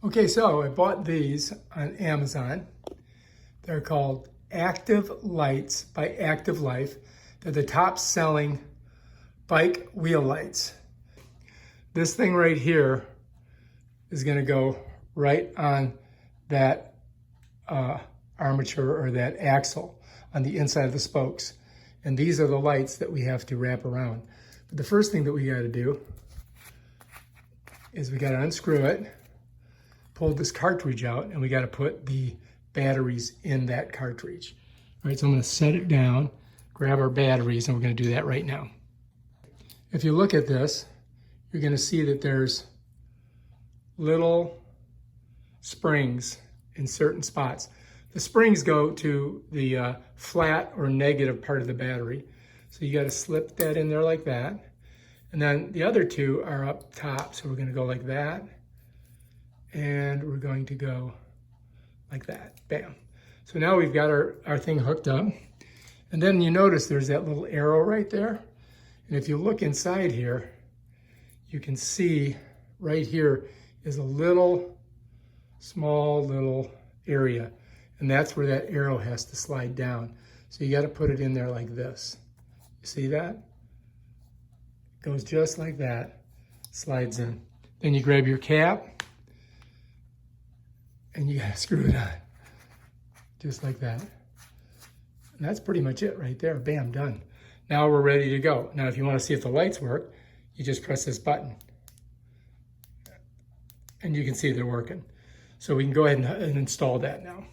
Okay, so I bought these on Amazon. They're called Activ Lites by Activ Life. They're the top selling bike wheel lights. This thing right here is going to go right on that armature or that axle on the inside of the spokes. And these are the lights that we have to wrap around. But the first thing that we got to do is we got to unscrew it, pull this cartridge out, and we got to put the batteries in that cartridge. All right, so I'm going to set it down, grab our batteries, and we're going to do that right now. If you look at this, you're going to see that there's little springs in certain spots. The springs go to the flat or negative part of the battery. So you got to slip that in there like that. And then the other two are up top. So we're going to go like that. And we're going to go like that. Bam. So now we've got our thing hooked up. And then you notice there's that little arrow right there. And if you look inside here, you can see right here is a little, small little area. And that's where that arrow has to slide down. So you got to put it in there like this. You see that? It goes just like that, slides in. Then you grab your cap and you got to screw it on, just like that. And that's pretty much it right there. Bam, done. Now we're ready to go. Now if you want to see if the lights work, you just press this button. And you can see they're working. So we can go ahead and install that now.